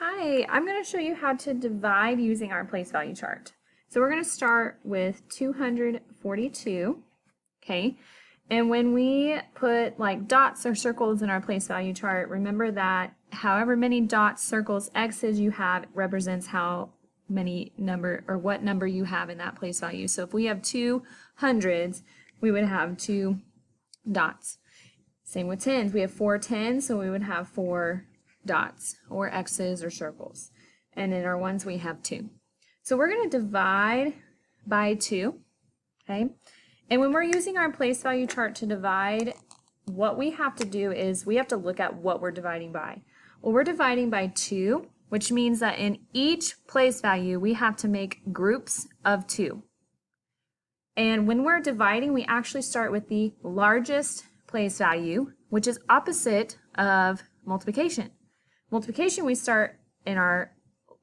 Hi, I'm going to show you how to divide using our place value chart. So we're going to start with 242, okay? And when we put like dots or circles in our place value chart, remember that however many dots, circles, X's you have represents how many number or what number you have in that place value. So if we have two hundreds, we would have two dots. Same with tens. We have four tens, so we would have four dots or X's or circles. And in our ones, we have two. So we're going to divide by 2, okay? And when we're using our place value chart to divide, what we have to do is we have to look at what we're dividing by. Well, we're dividing by 2, which means that in each place value, we have to make groups of 2. And when we're dividing, we actually start with the largest place value, which is opposite of multiplication. Multiplication, we start in our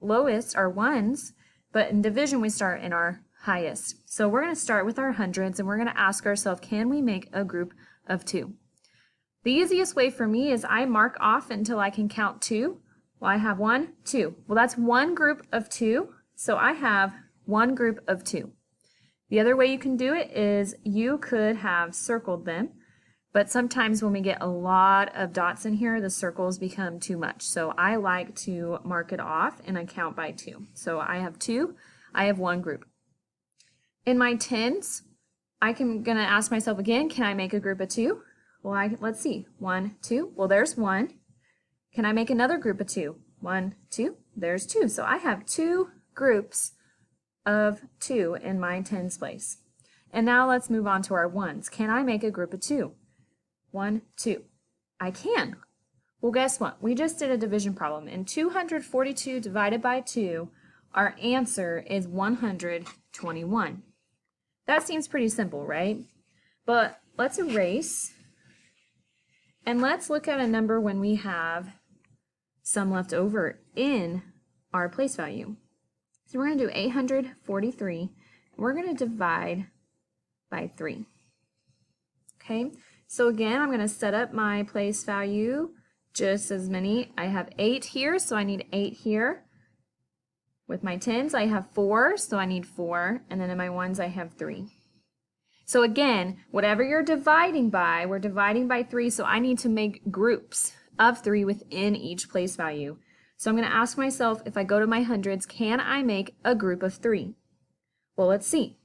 lowest, our ones, but in division, we start in our highest. So we're going to start with our hundreds, and we're going to ask ourselves, can we make a group of 2? The easiest way for me is I mark off until I can count 2. Well, I have 1, 2. Well, that's one group of 2, so I have one group of 2. The other way you can do it is you could have circled them, but sometimes when we get a lot of dots in here, the circles become too much. So I like to mark it off and I count by 2. So I have 2, I have one group. In my tens, I'm gonna ask myself again, can I make a group of 2? Well, let's see, 1, 2, well there's 1. Can I make another group of 2? 1, 2, there's 2. So I have 2 groups of 2 in my tens place. And now let's move on to our ones. Can I make a group of 2? 1, 2. I can. Well, guess what? We just did a division problem. And 242 divided by 2, our answer is 121. That seems pretty simple, right? But let's erase. And let's look at a number when we have some left over in our place value. So we're going to do 843. And we're going to divide by 3. Okay? So again, I'm going to set up my place value just as many. I have 8 here, so I need 8 here. With my tens, I have 4, so I need 4. And then in my ones, I have 3. So again, whatever you're dividing by, we're dividing by 3, so I need to make groups of 3 within each place value. So I'm going to ask myself, if I go to my hundreds, can I make a group of 3? Well, let's see.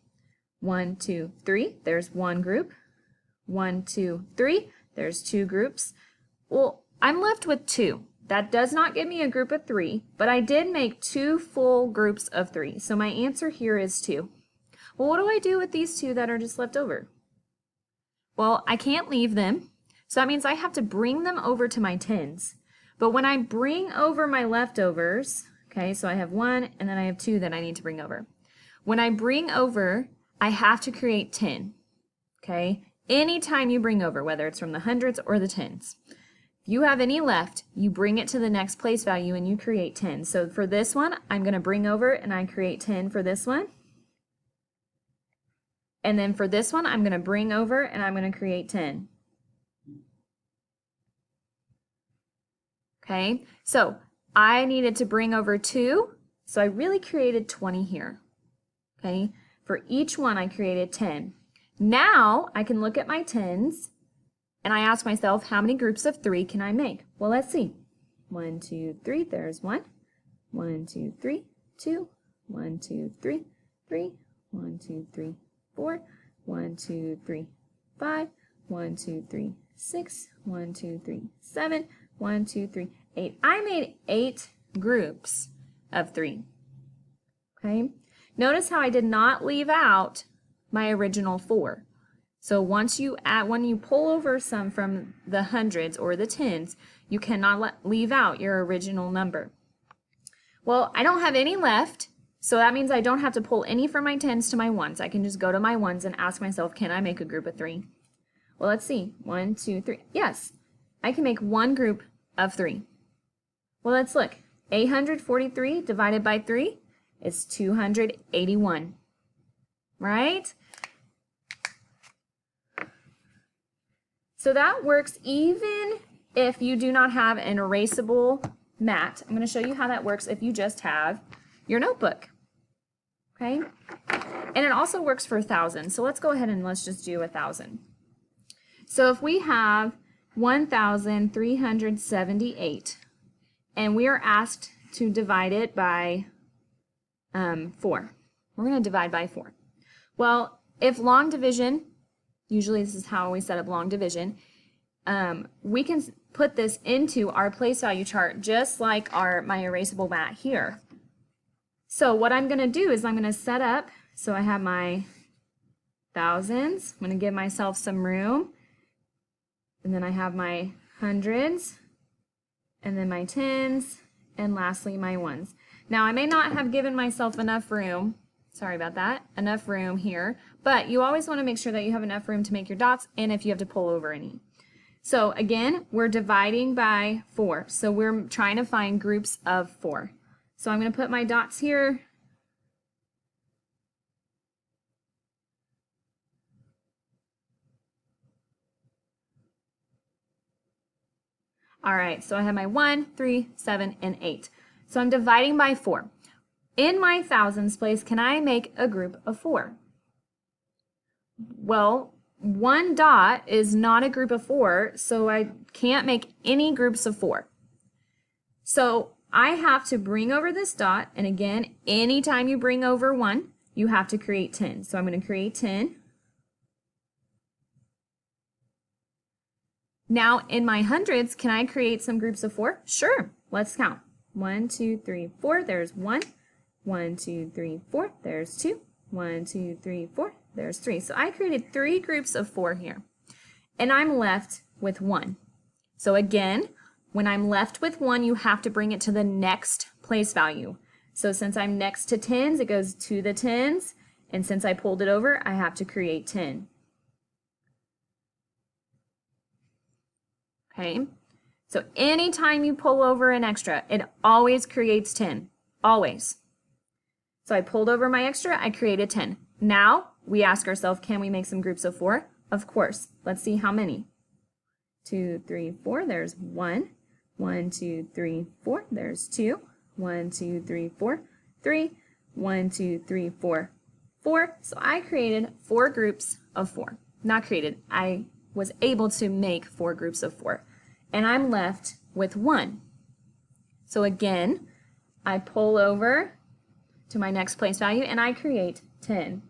1, 2, 3, there's one group. 1, 2, 3, there's 2 groups. Well, I'm left with 2. That does not give me a group of 3, but I did make 2 full groups of 3. So my answer here is 2. Well, what do I do with these 2 that are just left over? Well, I can't leave them, so that means I have to bring them over to my tens. But when I bring over my leftovers, okay, so I have 1 and then I have 2 that I need to bring over. When I bring over, I have to create 10, okay? Anytime you bring over, whether it's from the hundreds or the tens. If you have any left, you bring it to the next place value and you create 10. So for this one, I'm going to bring over and I create 10 for this one. And then for this one, I'm going to bring over and I'm going to create 10. Okay, so I needed to bring over 2, so I really created 20 here. Okay, for each one I created 10. Now I can look at my tens and I ask myself, how many groups of 3 can I make? Well, let's see. 1, 2, 3, there's 1. 1, 2, 3, 2. 1, 2, 3, 3. 1, 2, 3, 4. 1, 2, 3, 5. 1, 2, 3, 6. 1, 2, 3, 7. 1, 2, 3, 8. I made 8 groups of 3. Okay? Notice how I did not leave out my original 4. So when you pull over some from the hundreds or the tens, you cannot leave out your original number. Well, I don't have any left, so that means I don't have to pull any from my tens to my ones. I can just go to my ones and ask myself, can I make a group of 3? Well, let's see. 1, 2, 3. Yes, I can make one group of 3. Well, let's look. 843 divided by 3 is 281, right? So that works even if you do not have an erasable mat. I'm going to show you how that works if you just have your notebook. Okay? And it also works for 1,000. So let's go ahead and let's just do 1,000. So if we have 1,378 and we are asked to divide it by 4. We're going to divide by 4. Well, if long division, usually this is how we set up long division, we can put this into our place value chart just like my erasable mat here. So what I'm going to do is I'm going to set up, so I have my thousands, I'm going to give myself some room, and then I have my hundreds, and then my tens, and lastly my ones. Now I may not have given myself enough room, sorry about that, enough room here, but you always want to make sure that you have enough room to make your dots and if you have to pull over any. So again, we're dividing by 4, so we're trying to find groups of 4. So I'm going to put my dots here. All right, so I have my 1, 3, 7, and 8. So I'm dividing by 4. In my thousands place, can I make a group of 4? Well, 1 dot is not a group of 4, so I can't make any groups of 4. So I have to bring over this dot, and again, anytime you bring over 1, you have to create 10. So I'm going to create 10. Now in my hundreds, can I create some groups of 4? Sure, let's count. 1, 2, 3, 4, there's 1. 1, 2, 3, 4, there's 2. 1, 2, 3, 4, there's 3. So I created 3 groups of 4 here. And I'm left with 1. So again, when I'm left with 1, you have to bring it to the next place value. So since I'm next to tens, it goes to the tens. And since I pulled it over, I have to create 10. Okay, so anytime you pull over an extra, it always creates 10, always. So I pulled over my extra, I created 10. Now we ask ourselves, can we make some groups of 4? Of course. Let's see how many. 2, 3, 4, there's 1. 1, 2, 3, 4, there's 2. 1, 2, 3, 4, 3. 1, 2, 3, 4, 4. So I created 4 groups of 4. Not created, I was able to make 4 groups of 4. And I'm left with 1. So again, I pull over to my next place value and I create 10.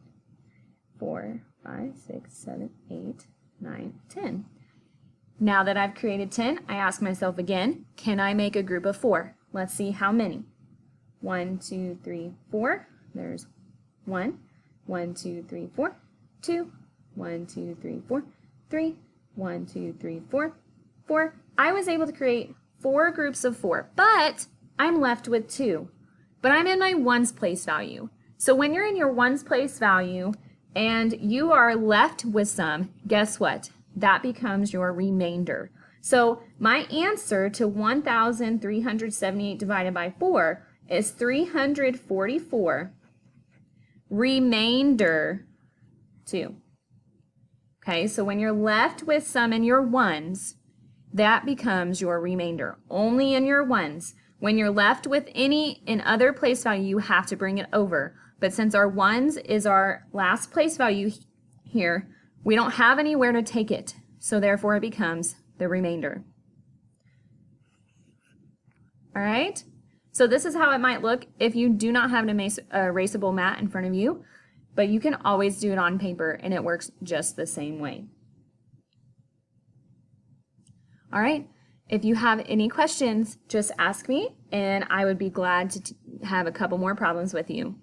4, 5, 6, 7, 8, 9, 10. Now that I've created 10, I ask myself again, can I make a group of 4? Let's see how many. 1, 2, 3, 4. There's 1. 1, 2, 3, 4. 2. 1, 2, 3, 4. 3, 1, 2, 3, 4, 4. I was able to create 4 groups of 4, but I'm left with 2. But I'm in my ones place value. So when you're in your ones place value and you are left with some, guess what? That becomes your remainder. So my answer to 1,378 divided by 4 is 344 remainder 2. Okay, so when you're left with some in your ones, that becomes your remainder. Only in your ones. When you're left with any in other place value, you have to bring it over. But since our ones is our last place value here, we don't have anywhere to take it. So therefore it becomes the remainder. All right? So this is how it might look if you do not have an erasable mat in front of you. But you can always do it on paper and it works just the same way. All right, if you have any questions, just ask me and I would be glad to have a couple more problems with you.